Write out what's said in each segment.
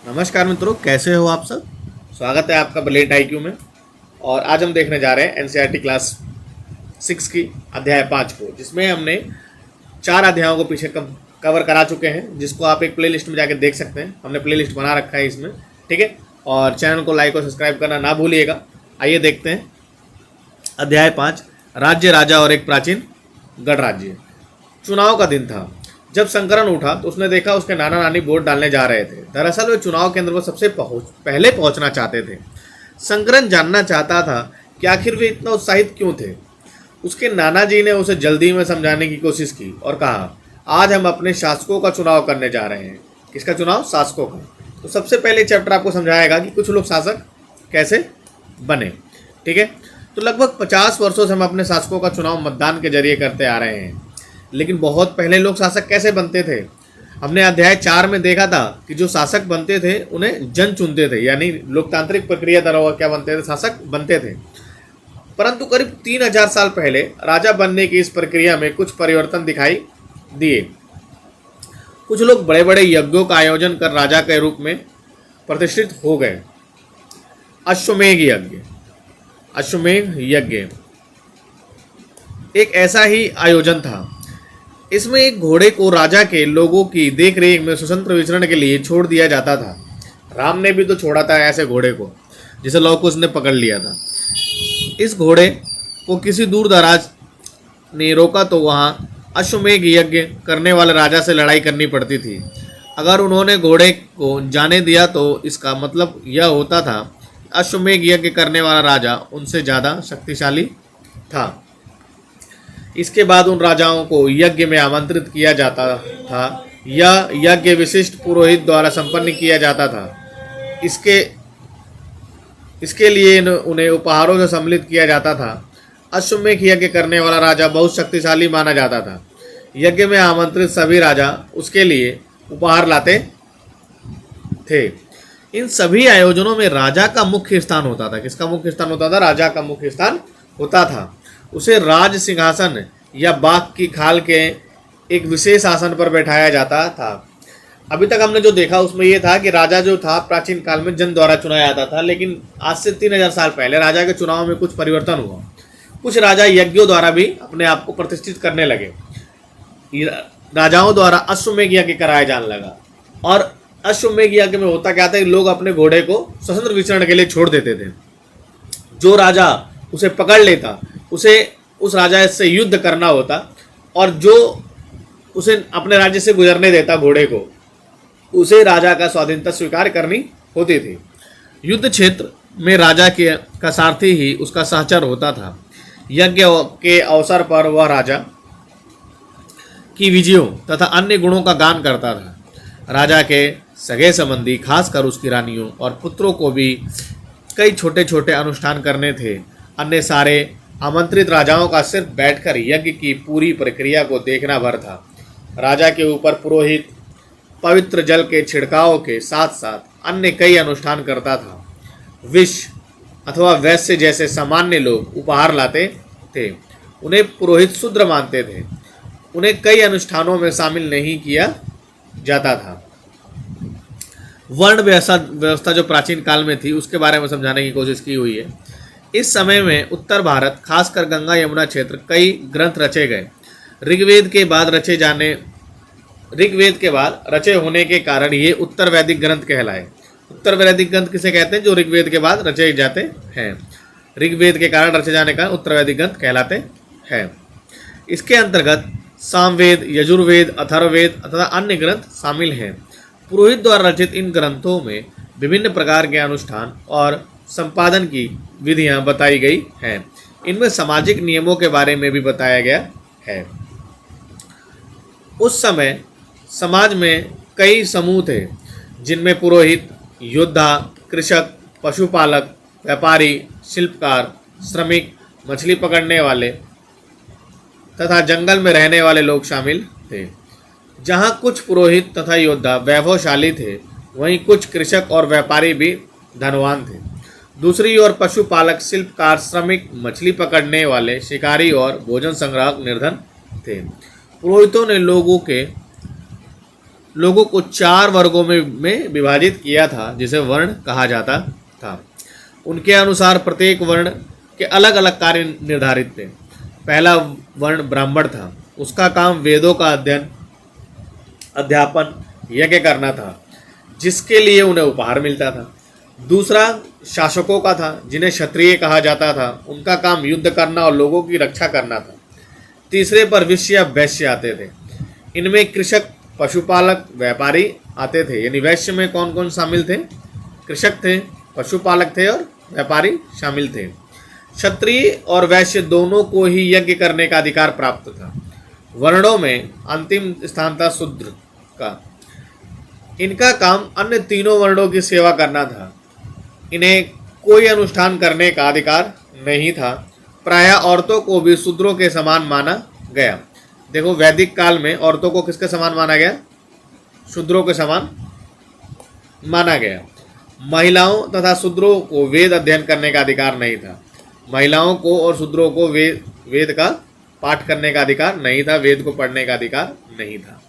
नमस्कार मित्रों, कैसे हो आप सब। स्वागत है आपका ब्रिलियंट आईक्यू में। और आज हम देखने जा रहे हैं एनसीईआरटी क्लास 6 की अध्याय 5 को, जिसमें हमने 4 अध्यायों को पीछे कवर करा चुके हैं, जिसको आप एक प्लेलिस्ट में जाके देख सकते हैं। हमने प्लेलिस्ट बना रखा है इसमें, ठीक है। और चैनल को लाइक और सब्सक्राइब करना ना भूलिएगा। आइए देखते हैं अध्याय 5, राज्य, राजा और एक प्राचीन गढ़ राज्य। चुनाव का दिन था। जब शंकरन उठा तो उसने देखा उसके नाना नानी वोट डालने जा रहे थे। दरअसल वे चुनाव केंद्र पर सबसे पहले पहुंचना चाहते थे। शंकरन जानना चाहता था कि आखिर वे इतना उत्साहित क्यों थे। उसके नाना जी ने उसे जल्दी में समझाने की कोशिश की और कहा, आज हम अपने शासकों का चुनाव करने जा रहे हैं। किसका चुनाव? शासकों का। तो सबसे पहले चैप्टर आपको समझाएगा कि कुछ लोग शासक कैसे बने, ठीक है। तो लगभग 50 वर्षों से हम अपने शासकों का चुनाव मतदान के जरिए करते आ रहे हैं, लेकिन बहुत पहले लोग शासक कैसे बनते थे? हमने अध्याय 4 में देखा था कि जो शासक बनते थे उन्हें जन चुनते थे, यानी लोकतांत्रिक प्रक्रिया द्वारा क्या बनते थे? शासक बनते थे। परंतु करीब 3000 साल पहले राजा बनने की इस प्रक्रिया में कुछ परिवर्तन दिखाई दिए। कुछ लोग बड़े बड़े यज्ञों का आयोजन कर राजा के रूप में प्रतिष्ठित हो गए। अश्वमेध यज्ञ। अश्वमेध यज्ञ एक ऐसा ही आयोजन था। इसमें एक घोड़े को राजा के लोगों की देखरेख में स्वतंत्र विचरण के लिए छोड़ दिया जाता था। राम ने भी तो छोड़ा था ऐसे घोड़े को, जिसे लव कुश ने पकड़ लिया था। इस घोड़े को किसी दूर दराज ने रोका तो वहां अश्वमेध यज्ञ करने वाले राजा से लड़ाई करनी पड़ती थी। अगर उन्होंने घोड़े को जाने दिया तो इसका मतलब यह होता था अश्वमेध यज्ञ करने वाला राजा उनसे ज़्यादा शक्तिशाली था। इसके बाद उन राजाओं को यज्ञ में आमंत्रित किया जाता था। यह यज्ञ विशिष्ट पुरोहित द्वारा संपन्न किया जाता था। इसके लिए उन्हें उपहारों से सम्मिलित किया जाता था। अश्वमेध यज्ञ करने वाला राजा बहुत शक्तिशाली माना जाता था। यज्ञ में आमंत्रित सभी राजा उसके लिए उपहार लाते थे। इन सभी आयोजनों में राजा का मुख्य स्थान होता था। किसका मुख्य स्थान होता था? राजा का मुख्य स्थान होता था। उसे राज सिंहासन या बाघ की खाल के एक विशेष आसन पर बैठाया जाता था। अभी तक हमने जो देखा उसमें यह था कि राजा जो था प्राचीन काल में जन द्वारा चुना जाता था, लेकिन आज से 3000 साल पहले राजा के चुनाव में कुछ परिवर्तन हुआ। कुछ राजा यज्ञों द्वारा भी अपने आप को प्रतिष्ठित करने लगे। राजाओं द्वारा अश्वमेध यज्ञ कराया जाने लगा। और अश्वमेध यज्ञ में होता क्या था? लोग अपने घोड़े को स्वतंत्र विचरण के लिए छोड़ देते थे। जो राजा उसे पकड़ लेता उसे उस राजा से युद्ध करना होता, और जो उसे अपने राज्य से गुजरने देता घोड़े को, उसे राजा का स्वाधीनता स्वीकार करनी होती थी। युद्ध क्षेत्र में राजा का सारथी ही उसका सहचर होता था। यज्ञ के अवसर पर वह राजा की विजयों तथा अन्य गुणों का गान करता था। राजा के सगे संबंधी, खासकर उसकी रानियों और पुत्रों को भी कई छोटे छोटे अनुष्ठान करने थे। अन्य सारे आमंत्रित राजाओं का सिर्फ बैठकर यज्ञ की पूरी प्रक्रिया को देखना भर था। राजा के ऊपर पुरोहित पवित्र जल के छिड़काव के साथ साथ अन्य कई अनुष्ठान करता था। विष अथवा वैश्य जैसे सामान्य लोग उपहार लाते थे। उन्हें पुरोहित शूद्र मानते थे। उन्हें कई अनुष्ठानों में शामिल नहीं किया जाता था। वर्ण व्यवस्था जो प्राचीन काल में थी उसके बारे में समझाने की कोशिश की हुई है। इस समय में उत्तर भारत, खासकर गंगा यमुना क्षेत्र, कई ग्रंथ रचे गए। ऋग्वेद के बाद रचे होने के कारण ये उत्तर वैदिक ग्रंथ कहलाए। उत्तर वैदिक ग्रंथ किसे कहते हैं? जो ऋग्वेद के बाद रचे जाते हैं। ऋग्वेद के कारण रचे जाने का उत्तर वैदिक ग्रंथ कहलाते हैं। इसके अंतर्गत सामवेद, यजुर्वेद, अथर्ववेद तथा अन्य ग्रंथ शामिल हैं। पुरोहित द्वारा रचित इन ग्रंथों में विभिन्न प्रकार के अनुष्ठान और संपादन की विधियां बताई गई हैं। इनमें सामाजिक नियमों के बारे में भी बताया गया है। उस समय समाज में कई समूह थे, जिनमें पुरोहित, योद्धा, कृषक, पशुपालक, व्यापारी, शिल्पकार, श्रमिक, मछली पकड़ने वाले तथा जंगल में रहने वाले लोग शामिल थे। जहां कुछ पुरोहित तथा योद्धा वैभवशाली थे, वहीं कुछ कृषक और व्यापारी भी धनवान थे। दूसरी ओर पशुपालक, शिल्पकार, श्रमिक, मछली पकड़ने वाले, शिकारी और भोजन संग्राहक निर्धन थे। पुरोहितों ने लोगों के लोगों को 4 वर्गों में विभाजित किया था, जिसे वर्ण कहा जाता था। उनके अनुसार प्रत्येक वर्ण के अलग अलग कार्य निर्धारित थे। पहला वर्ण ब्राह्मण था, उसका काम वेदों का अध्ययन, अध्यापन, यज्ञ करना था, जिसके लिए उन्हें उपहार मिलता था। दूसरा शासकों का था, जिन्हें क्षत्रिय कहा जाता था, उनका काम युद्ध करना और लोगों की रक्षा करना था। तीसरे पर विश्य या वैश्य आते थे, इनमें कृषक, पशुपालक, व्यापारी आते थे। यानी वैश्य में कौन कौन शामिल थे? कृषक थे, पशुपालक थे और व्यापारी शामिल थे। क्षत्रिय और वैश्य दोनों को ही यज्ञ करने का अधिकार प्राप्त था। वर्णों में अंतिम स्थान था शूद्र का। इनका काम अन्य तीनों वर्णों की सेवा करना था। इन्हें कोई अनुष्ठान करने का अधिकार नहीं था। प्रायः औरतों को भी शूद्रों के समान माना गया। देखो, वैदिक काल में औरतों को किसके समान माना गया? शूद्रों के समान माना गया। महिलाओं तथा शूद्रों को वेद अध्ययन करने का अधिकार नहीं था। महिलाओं को और शूद्रों को वेद का पाठ करने का अधिकार नहीं था, वेद को पढ़ने का अधिकार नहीं था।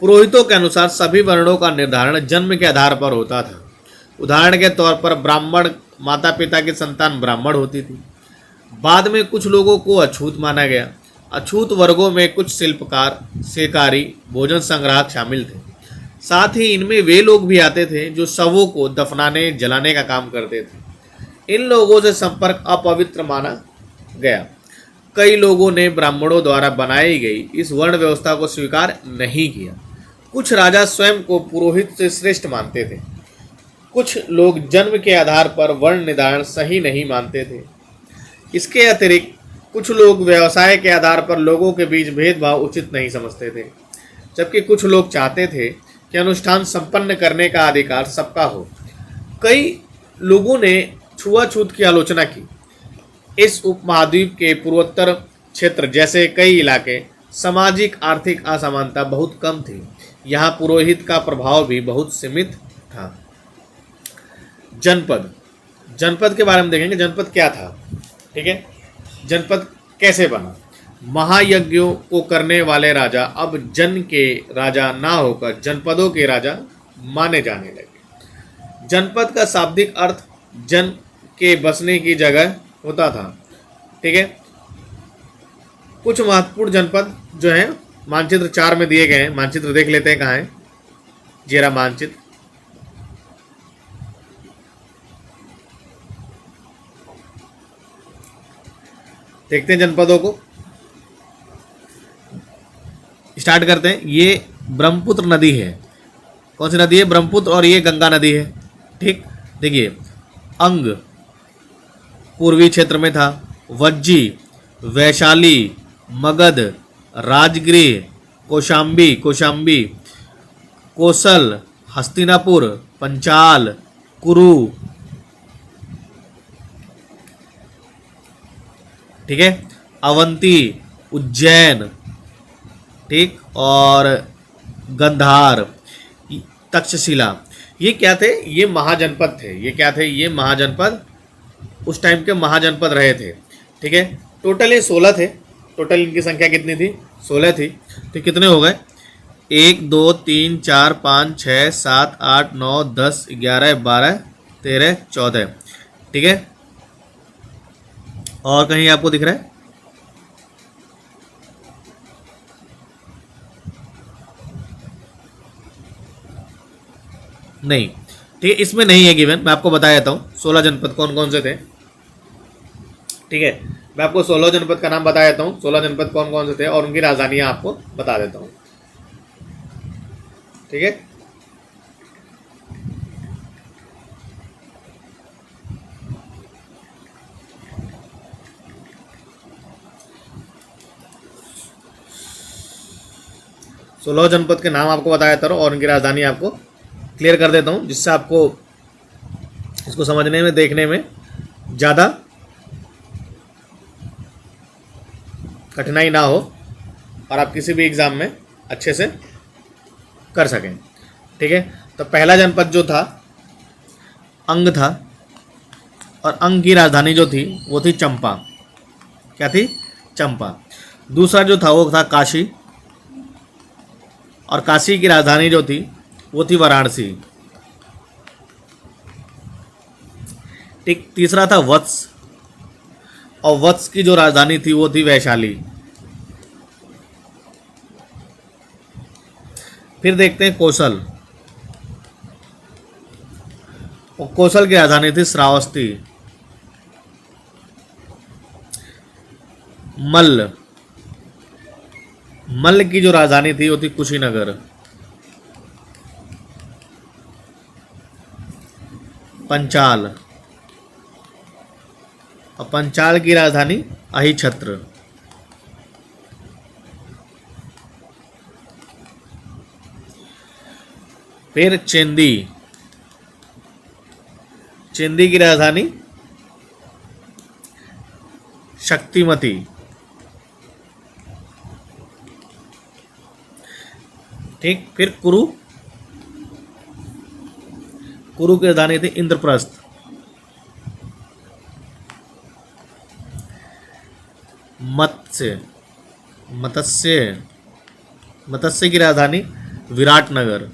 पुरोहितों के अनुसार सभी वर्णों का निर्धारण जन्म के आधार पर होता था। उदाहरण के तौर पर ब्राह्मण माता पिता की संतान ब्राह्मण होती थी। बाद में कुछ लोगों को अछूत माना गया। अछूत वर्गों में कुछ शिल्पकार, शिकारी, भोजन संग्राहक शामिल थे। साथ ही इनमें वे लोग भी आते थे जो शवों को दफनाने, जलाने का काम करते थे। इन लोगों से संपर्क अपवित्र माना गया। कई लोगों ने ब्राह्मणों द्वारा बनाई गई इस वर्ण व्यवस्था को स्वीकार नहीं किया। कुछ राजा स्वयं को पुरोहित से श्रेष्ठ मानते थे। कुछ लोग जन्म के आधार पर वर्ण निर्धारण सही नहीं मानते थे। इसके अतिरिक्त कुछ लोग व्यवसाय के आधार पर लोगों के बीच भेदभाव उचित नहीं समझते थे, जबकि कुछ लोग चाहते थे कि अनुष्ठान संपन्न करने का अधिकार सबका हो। कई लोगों ने छुआछूत की आलोचना की। इस उपमहाद्वीप के पूर्वोत्तर क्षेत्र जैसे कई इलाके सामाजिक आर्थिक असमानता बहुत कम थी। यहाँ पुरोहित का प्रभाव भी बहुत सीमित था। जनपद, जनपद के बारे में देखेंगे। जनपद क्या था? ठीक है, जनपद कैसे बना? महायज्ञों को करने वाले राजा अब जन के राजा ना होकर जनपदों के राजा माने जाने लगे। जनपद का शाब्दिक अर्थ जन के बसने की जगह होता था। ठीक है, कुछ महत्वपूर्ण जनपद जो हैं मानचित्र 4 में दिए गए हैं। मानचित्र देख लेते हैं कहाँ है। जेरा मानचित्र, देखते हैं जनपदों को। स्टार्ट करते हैं। ये ब्रह्मपुत्र नदी है। कौन सी नदी है? ब्रह्मपुत्र। और ये गंगा नदी है। ठीक, देखिए, अंग पूर्वी क्षेत्र में था। वज्जी, वैशाली, मगध, राजगृह, कौशाम्बी, कोसल, हस्तिनापुर, पंचाल, कुरु। ठीक है, अवंती, उज्जैन, ठीक, और गंधार, तक्षशिला। ये क्या थे? ये महाजनपद थे। ये क्या थे? ये महाजनपद, उस टाइम के महाजनपद रहे थे। ठीक है, टोटल ये 16 थे। टोटल इनकी संख्या कितनी थी? 16 थी। तो कितने हो गए? 1 2 3 4 5 6 7 8 9 10 11 12 13 14। ठीक है, और कहीं आपको दिख रहा है? नहीं। ठीक है, इसमें नहीं है गिवन। मैं आपको बता देता हूँ 16 जनपद कौन कौन से थे। ठीक है, मैं आपको 16 जनपद का नाम बता देता हूँ। 16 जनपद कौन कौन से थे और उनकी राजधानियाँ आपको बता देता हूँ। ठीक है, सोलह जनपद के नाम आपको बता देता हूँ और उनकी राजधानी आपको क्लियर कर देता हूँ, जिससे आपको इसको समझने में, देखने में ज़्यादा कठिनाई ना हो और आप किसी भी एग्ज़ाम में अच्छे से कर सकें। ठीक है, तो पहला जनपद जो था अंग था, और अंग की राजधानी जो थी वो थी चंपा। क्या थी? चंपा। दूसरा जो था वो था काशी। और काशी की राजधानी जो थी वो थी वाराणसी। ठीक, तीसरा था वत्स, और वत्स की जो राजधानी थी वो थी वैशाली। फिर देखते हैं कौशल, और कौशल की राजधानी थी श्रावस्ती। मल्ल, मल्ल की जो राजधानी थी वो थी कुशीनगर। पंचाल, और पंचाल की राजधानी अहिछत्र। फिर चेंदी, चेंदी की राजधानी शक्तिमती। ठीक, फिर कुरु, कुरु की राजधानी थी इंद्रप्रस्थ। मत्स्य, मत्स्य, मत्स्य की राजधानी विराटनगर।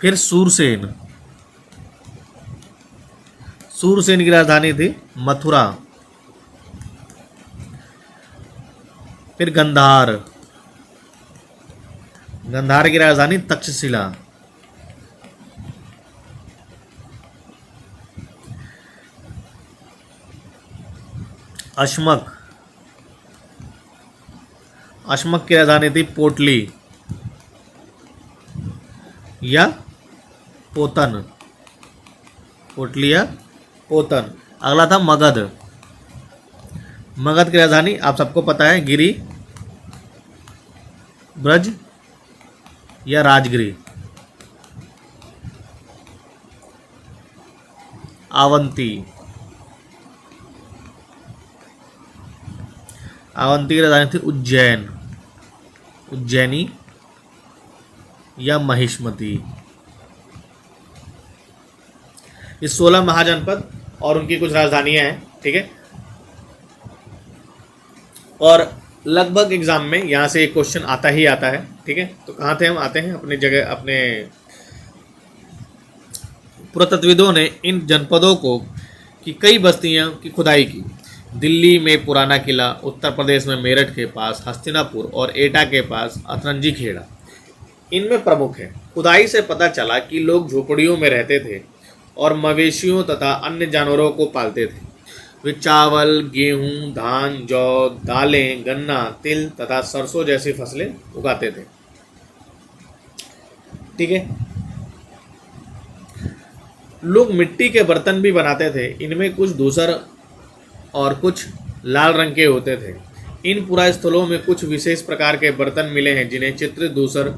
फिर सूरसेन, सूरसेन की राजधानी थी मथुरा। फिर गंधार, गंधार की राजधानी तक्षशिला। अशमक, अशमक की राजधानी थी पोटली या पोतन, पोटली या पोतन। अगला था मगध, मगध की राजधानी आप सबको पता है गिरी, ब्रज या राजगिरी। अवंती, अवंती की राजधानी थी उज्जैन, उज्जैनी या महिष्मती। ये 16 महाजनपद और उनकी कुछ राजधानियां हैं। ठीक है, और लगभग एग्जाम में यहाँ से एक क्वेश्चन आता ही आता है। ठीक है, तो कहाँ थे हम, आते हैं अपनी जगह। अपने पुरातत्वविदों ने इन जनपदों को की कई बस्तियों की खुदाई की। दिल्ली में पुराना किला, उत्तर प्रदेश में मेरठ के पास हस्तिनापुर और एटा के पास अतरंजी खेड़ा इनमें प्रमुख है। खुदाई से पता चला कि लोग झोपड़ियों में रहते थे और मवेशियों तथा अन्य जानवरों को पालते थे। वे चावल, गेहूं, धान, जौ, दालें, गन्ना, तिल तथा सरसों जैसी फसलें उगाते थे। ठीक है, लोग मिट्टी के बर्तन भी बनाते थे। इनमें कुछ धूसर और कुछ लाल रंग के होते थे। इन पुरास्थलों में कुछ विशेष प्रकार के बर्तन मिले हैं जिन्हें चित्रित धूसर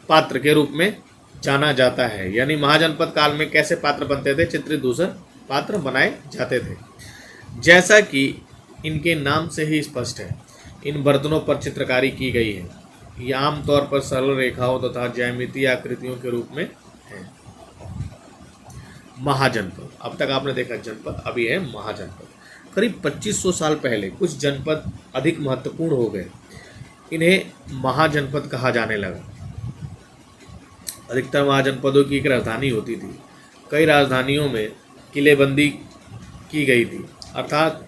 पात्र के रूप में जाना जाता है। यानी महाजनपद काल में कैसे पात्र बनते थे, चित्रित धूसर पात्र बनाए जाते थे। जैसा कि इनके नाम से ही स्पष्ट है, इन बर्तनों पर चित्रकारी की गई है। ये आमतौर पर सरल रेखाओं तथा ज्यामितीय आकृतियों के रूप में है। महाजनपद, अब तक आपने देखा जनपद, अभी है महाजनपद। करीब 2500 साल पहले कुछ जनपद अधिक महत्वपूर्ण हो गए, इन्हें महाजनपद कहा जाने लगा। अधिकतर महाजनपदों की एक राजधानी होती थी। कई राजधानियों में किलेबंदी की गई थी, अर्थात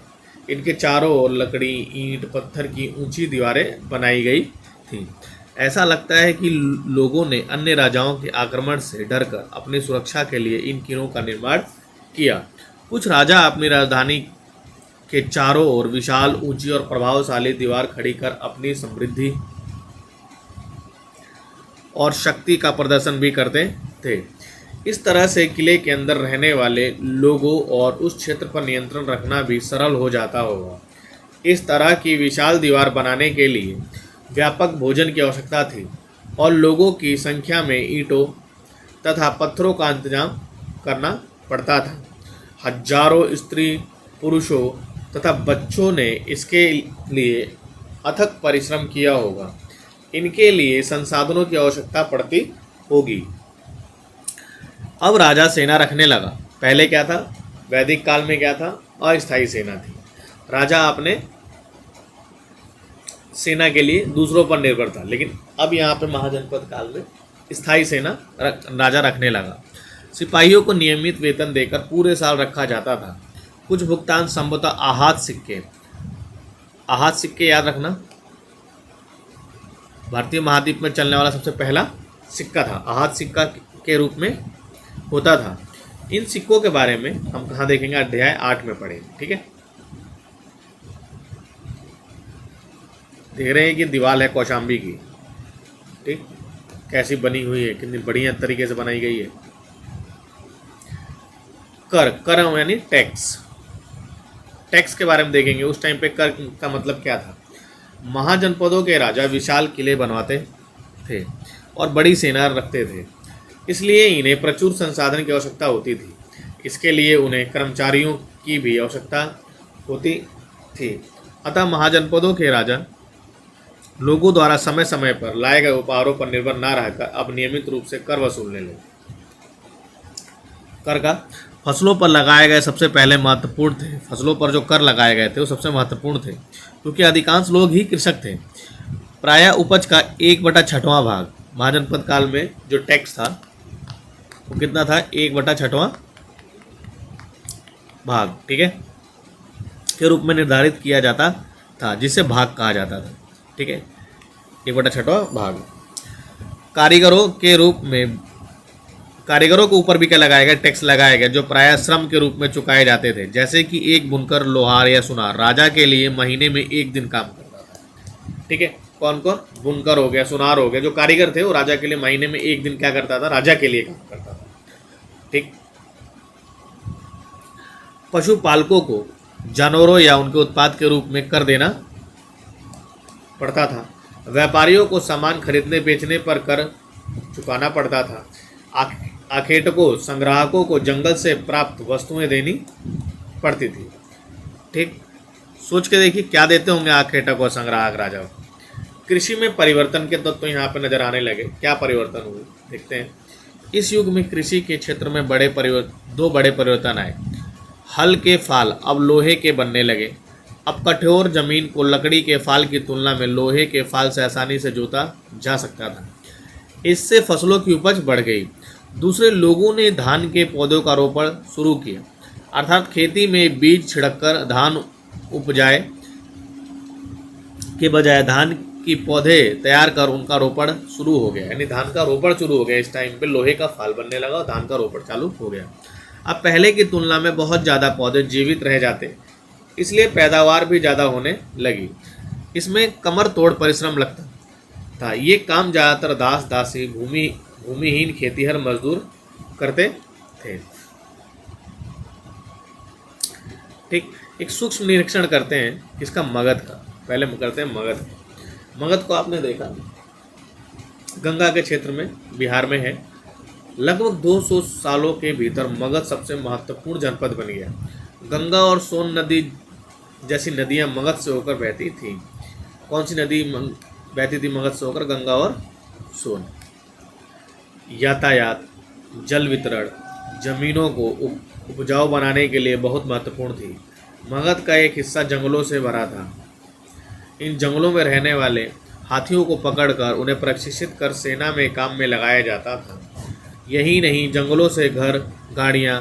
इनके चारों ओर लकड़ी, ईंट, पत्थर की ऊंची दीवारें बनाई गई थीं। ऐसा लगता है कि लोगों ने अन्य राजाओं के आक्रमण से डरकर अपनी सुरक्षा के लिए इन किलों का निर्माण किया। कुछ राजा अपनी राजधानी के चारों ओर विशाल, ऊंची और प्रभावशाली दीवार खड़ी कर अपनी समृद्धि और शक्ति का प्रदर्शन भी करते थे। इस तरह से किले के अंदर रहने वाले लोगों और उस क्षेत्र पर नियंत्रण रखना भी सरल हो जाता होगा। इस तरह की विशाल दीवार बनाने के लिए व्यापक भोजन की आवश्यकता थी और लोगों की संख्या में ईंटों तथा पत्थरों का इंतजाम करना पड़ता था। हजारों स्त्री, पुरुषों तथा बच्चों ने इसके लिए अथक परिश्रम किया होगा। इनके लिए संसाधनों की आवश्यकता पड़ती होगी। अब राजा सेना रखने लगा। पहले क्या था, वैदिक काल में क्या था, अस्थायी सेना थी। राजा अपने सेना के लिए दूसरों पर निर्भर था, लेकिन अब यहाँ पे महाजनपद काल में स्थायी सेना राजा रखने लगा। सिपाहियों को नियमित वेतन देकर पूरे साल रखा जाता था। कुछ भुगतान संभवतः आहत सिक्के याद रखना, भारतीय महाद्वीप में चलने वाला सबसे पहला सिक्का था, आहत सिक्का के रूप में होता था। इन सिक्कों के बारे में हम कहाँ देखेंगे, अध्याय 8 में पढ़ेंगे। ठीक है, देख रहे हैं कि दीवार है कौशाम्बी की, ठीक, कैसी बनी हुई है, कितनी बढ़िया तरीके से बनाई गई है। कर यानी टैक्स के बारे में देखेंगे। उस टाइम पे कर का मतलब क्या था। महाजनपदों के राजा विशाल किले बनवाते थे और बड़ी सेना रखते थे, इसलिए इन्हें प्रचुर संसाधन की आवश्यकता होती थी। इसके लिए उन्हें कर्मचारियों की भी आवश्यकता होती थी। अतः महाजनपदों के राजा लोगों द्वारा समय समय पर लाए गए उपहारों पर निर्भर न रहकर अब नियमित रूप से कर वसूलने लगे। कर का फसलों पर लगाए गए सबसे पहले महत्वपूर्ण थे। फसलों पर जो कर लगाए गए थे वो सबसे महत्वपूर्ण थे, क्योंकि अधिकांश लोग ही कृषक थे। प्रायः उपज का 1/6वां भाग महाजनपद काल में जो टैक्स था वो कितना था, 1/6वां भाग, ठीक है, के रूप में निर्धारित किया जाता था, जिसे भाग कहा जाता था। ठीक है, 1/6वां भाग। कारीगरों के ऊपर भी क्या लगाया गया, टैक्स लगाया गया, जो प्रायः श्रम के रूप में चुकाए जाते थे। जैसे कि एक बुनकर, लोहार या सुनार राजा के लिए महीने में 1 दिन काम करता था। ठीक है, कौन कौन, बुनकर हो गया, सुनार हो गया, जो कारीगर थे वो राजा के लिए महीने में 1 दिन क्या करता था, राजा के लिए काम करता था। ठीक, पशुपालकों को जानवरों या उनके उत्पाद के रूप में कर देना पड़ता था। व्यापारियों को सामान खरीदने बेचने पर कर चुकाना पड़ता था। आखेटकों, संग्राहकों को जंगल से प्राप्त वस्तुएं देनी पड़ती थी। ठीक, सोच के देखिए क्या देते होंगे आखेटक और संग्राहक राजा। कृषि में परिवर्तन के तत्व तो यहाँ पे नजर आने लगे। क्या परिवर्तन हुए देखते हैं। इस युग में कृषि के क्षेत्र में दो बड़े परिवर्तन आए। हल के फाल अब लोहे के बनने लगे। अब कठोर जमीन को लकड़ी के फाल की तुलना में लोहे के फाल से आसानी से जोता जा सकता था। इससे फसलों की उपज बढ़ गई। दूसरे, लोगों ने धान के पौधों का रोपण शुरू किया, अर्थात खेती में बीज छिड़ककर धान उपजाए के बजाय धान की पौधे तैयार कर उनका रोपण शुरू हो गया। यानी धान का रोपण शुरू हो गया। इस टाइम पे लोहे का फाल बनने लगा और धान का रोपण चालू हो गया। अब पहले की तुलना में बहुत ज़्यादा पौधे जीवित रह जाते, इसलिए पैदावार भी ज़्यादा होने लगी। इसमें कमर तोड़ परिश्रम लगता था। ये काम ज़्यादातर दास दासी, भूमिहीन खेतीहर मजदूर करते थे। ठीक, एक सूक्ष्म निरीक्षण करते हैं किसका, मगध का। पहले करते हैं मगध। मगध को आपने देखा गंगा के क्षेत्र में, बिहार में है। लगभग 200 सालों के भीतर मगध सबसे महत्वपूर्ण जनपद बन गया। गंगा और सोन नदी जैसी नदियां मगध से होकर बहती थीं। कौन सी नदी बहती थी मगध से होकर, गंगा और सोन। यातायात, जल वितरण जमीनों को उपजाऊ बनाने के लिए बहुत महत्वपूर्ण थी। मगध का एक हिस्सा जंगलों से भरा था। इन जंगलों में रहने वाले हाथियों को पकड़कर उन्हें प्रशिक्षित कर सेना में काम में लगाया जाता था। यही नहीं, जंगलों से घर, गाड़ियाँ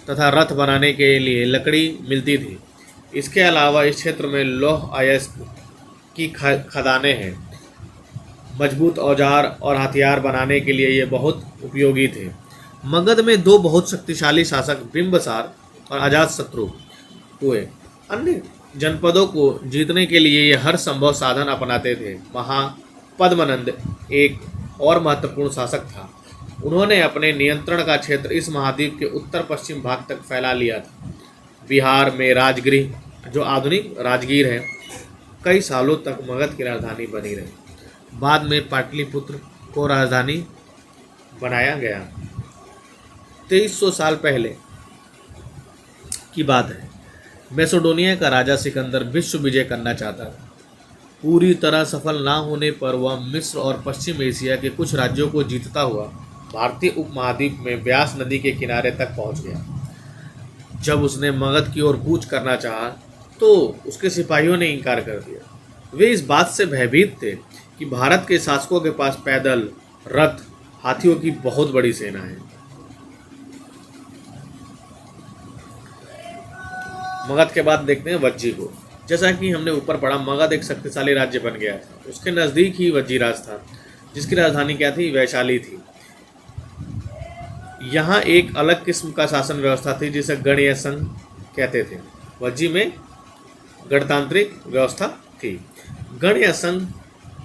तथा रथ बनाने के लिए लकड़ी मिलती थी। इसके अलावा इस क्षेत्र में लौह अयस्क की खदानें हैं। मजबूत औजार और हथियार बनाने के लिए ये बहुत उपयोगी थे। मगध में 2 बहुत शक्तिशाली शासक बिंबिसार और अजातशत्रु हुए। अन्य जनपदों को जीतने के लिए ये हर संभव साधन अपनाते थे। महापद्मनंद एक और महत्वपूर्ण शासक था। उन्होंने अपने नियंत्रण का क्षेत्र इस महाद्वीप के उत्तर पश्चिम भाग तक फैला लिया था। बिहार में राजगृह, जो आधुनिक राजगीर है, कई सालों तक मगध की राजधानी बनी रही। बाद में पाटलिपुत्र को राजधानी बनाया गया। 2300 साल पहले की बात है। मैसेडोनिया का राजा सिकंदर विश्व विजय करना चाहता था। पूरी तरह सफल ना होने पर वह मिस्र और पश्चिम एशिया के कुछ राज्यों को जीतता हुआ भारतीय उपमहाद्वीप में व्यास नदी के किनारे तक पहुंच गया। जब उसने मगध की ओर कूच करना चाहा तो उसके सिपाहियों ने इनकार कर दिया। वे इस बात से भयभीत थे कि भारत के शासकों के पास पैदल, रथ, हाथियों की बहुत बड़ी सेना है। मगध के बाद देखते हैं वज्जी को। जैसा कि हमने ऊपर पढ़ा, मगध एक शक्तिशाली राज्य बन गया था। उसके नज़दीक ही वज्जीराज था, जिसकी राजधानी क्या थी? वैशाली थी। यहाँ एक अलग किस्म का शासन व्यवस्था थी जिसे गण या संघ कहते थे। वज्जी में गणतांत्रिक व्यवस्था थी। गण या संघ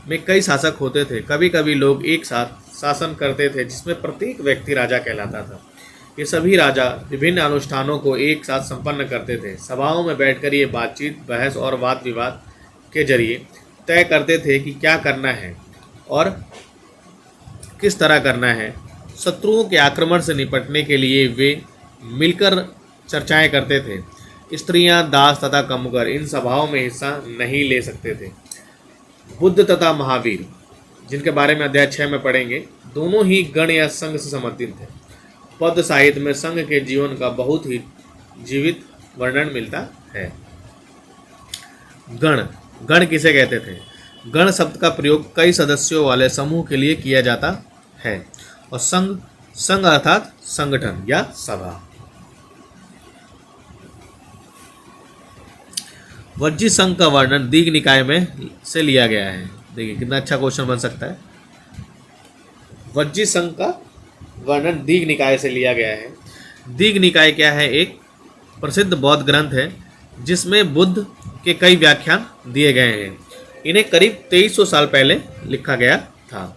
में कई शासक होते थे। कभी कभी लोग एक साथ शासन करते थे जिसमें प्रत्येक व्यक्ति राजा कहलाता था। ये सभी राजा विभिन्न अनुष्ठानों को एक साथ संपन्न करते थे। सभाओं में बैठकर ये बातचीत, बहस और वाद विवाद के जरिए तय करते थे कि क्या करना है और किस तरह करना है। शत्रुओं के आक्रमण से निपटने के लिए वे मिलकर चर्चाएं करते थे। स्त्रियां, दास तथा कामगार इन सभाओं में हिस्सा नहीं ले सकते थे। बुद्ध तथा महावीर, जिनके बारे में अध्याय 6 में पढ़ेंगे, दोनों ही गण या संघ से संबंधित थे। पद्य साहित्य में संघ के जीवन का बहुत ही जीवित वर्णन मिलता है। गण, गण किसे कहते थे? गण शब्द का प्रयोग कई सदस्यों वाले समूह के लिए किया जाता है। और संघ, संघ अर्थात संगठन या सभा। वज्जी संघ का वर्णन दीघ निकाय में से लिया गया है। देखिए कितना अच्छा क्वेश्चन बन सकता है। वज्जी संघ का वर्णन दीघ निकाय से लिया गया है। दीघ निकाय क्या है? एक प्रसिद्ध बौद्ध ग्रंथ है जिसमें बुद्ध के कई व्याख्यान दिए गए हैं। इन्हें करीब 2300 साल पहले लिखा गया था।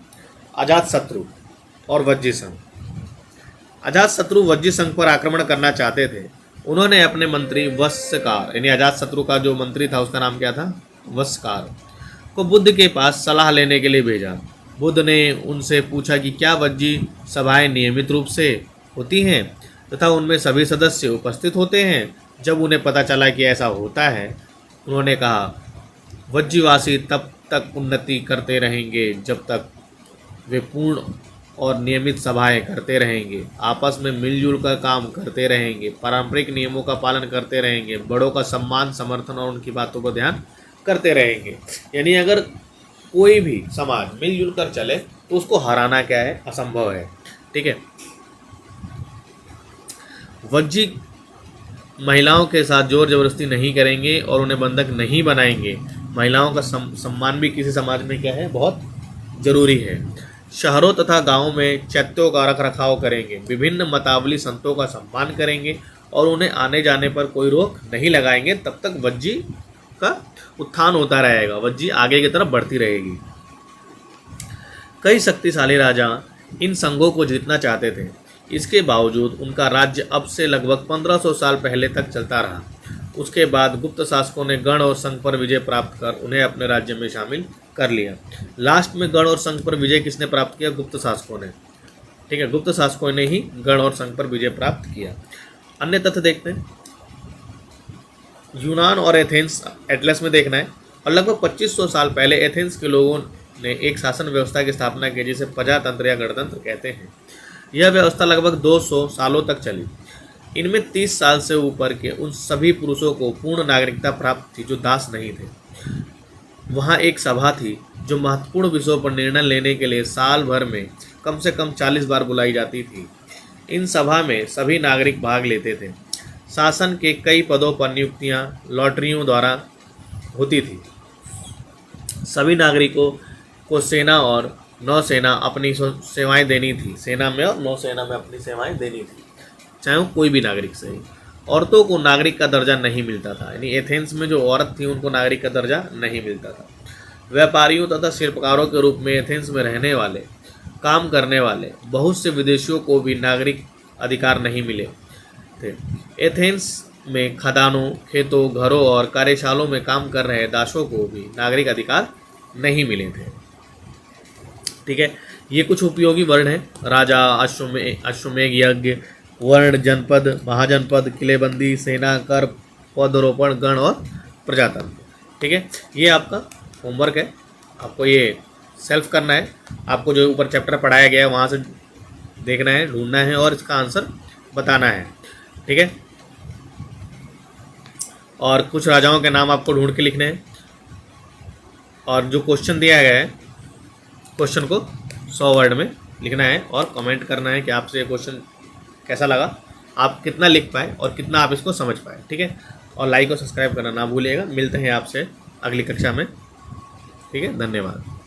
अजातशत्रु और वज्जी संघ। अजातशत्रु वज्जी संघ पर आक्रमण करना चाहते थे। उन्होंने अपने मंत्री वस्यकार, यानी अजातशत्रु का जो मंत्री था उसका नाम क्या था? वस्यकार, को बुद्ध के पास सलाह लेने के लिए भेजा। बुद्ध ने उनसे पूछा कि क्या वज्जी सभाएं नियमित रूप से होती हैं तथा उनमें सभी सदस्य उपस्थित होते हैं। जब उन्हें पता चला कि ऐसा होता है, उन्होंने कहा, वज्जीवासी तब तक उन्नति करते रहेंगे जब तक वे पूर्ण और नियमित सभाएं करते रहेंगे, आपस में मिलजुल कर काम करते रहेंगे, पारंपरिक नियमों का पालन करते रहेंगे, बड़ों का सम्मान, समर्थन और उनकी बातों पर ध्यान करते रहेंगे। यानी अगर कोई भी समाज मिलजुल कर चले तो उसको हराना क्या है? असंभव है। ठीक है। वज्जी महिलाओं के साथ जोर जबरदस्ती नहीं करेंगे और उन्हें बंधक नहीं बनाएंगे। महिलाओं का सम्मान भी किसी समाज में क्या है? बहुत जरूरी है। शहरों तथा गांवों में चैत्यों का रख रखाव करेंगे। विभिन्न मतावली संतों का सम्मान करेंगे और उन्हें आने जाने पर कोई रोक नहीं लगाएंगे। तब तक वज्जी का उत्थान होता रहेगा, वज्जी आगे की तरफ बढ़ती रहेगी। कई शक्तिशाली राजा इन संघों को जीतना चाहते थे। इसके बावजूद उनका राज्य अब से लगभग 1500 साल पहले तक चलता रहा। उसके बाद गुप्त शासकों ने गण और संघ पर विजय प्राप्त कर उन्हें अपने राज्य में शामिल कर लिया। लास्ट में गण और संघ पर विजय किसने प्राप्त किया? गुप्त शासकों ने। ठीक है, गुप्त शासकों ने ही गण और संघ पर विजय प्राप्त किया। अन्य तथ्य देखते हैं। यूनान और एथेंस एटलस में देखना है। और लगभग 2500 साल पहले एथेंस के लोगों ने एक शासन व्यवस्था की स्थापना की जिसे प्रजातंत्र या गणतंत्र कहते हैं। यह व्यवस्था लगभग 200 सालों तक चली। इनमें 30 साल से ऊपर के उन सभी पुरुषों को पूर्ण नागरिकता प्राप्त थी जो दास नहीं थे। वहाँ एक सभा थी जो महत्वपूर्ण विषयों पर निर्णय लेने के लिए साल भर में कम से कम 40 बार बुलाई जाती थी। इन सभा में सभी नागरिक भाग लेते थे। शासन के कई पदों पर नियुक्तियां लॉटरियों द्वारा होती थी। सभी नागरिकों को सेना और नौसेना अपनी सेवाएं देनी थी। सेना में और नौसेना में अपनी सेवाएं देनी थी, चाहे वो कोई भी नागरिक से ही। औरतों को नागरिक का दर्जा नहीं मिलता था, यानी एथेंस में जो औरत थी उनको नागरिक का दर्जा नहीं मिलता था। व्यापारियों तथा शिल्पकारों के रूप में एथेंस में रहने वाले, काम करने वाले बहुत से विदेशियों को भी नागरिक अधिकार नहीं मिले थे। एथेंस में खदानों, खेतों, घरों और कार्यशालों में काम कर रहे दासों को भी नागरिक अधिकार नहीं मिले थे। ठीक है, ये कुछ उपयोगी वर्ण हैं। राजा, अश्वमेध यज्ञ, वर्ण, जनपद, महाजनपद, किलेबंदी, सेना, कर, पौधरोपण, गण और प्रजातंत्र। ठीक है, ये आपका होमवर्क है। आपको ये सेल्फ करना है। आपको जो ऊपर चैप्टर पढ़ाया गया है वहाँ से देखना है, ढूंढना है और इसका आंसर बताना है। ठीक है, और कुछ राजाओं के नाम आपको ढूंढ के लिखने हैं। और जो क्वेश्चन दिया गया है, क्वेश्चन को 100 वर्ड में लिखना है और कमेंट करना है कि आपसे ये क्वेश्चन कैसा लगा, आप कितना लिख पाए और कितना आप इसको समझ पाए। ठीक है, और लाइक और सब्सक्राइब करना ना भूलिएगा। मिलते हैं आपसे अगली कक्षा में। ठीक है, धन्यवाद।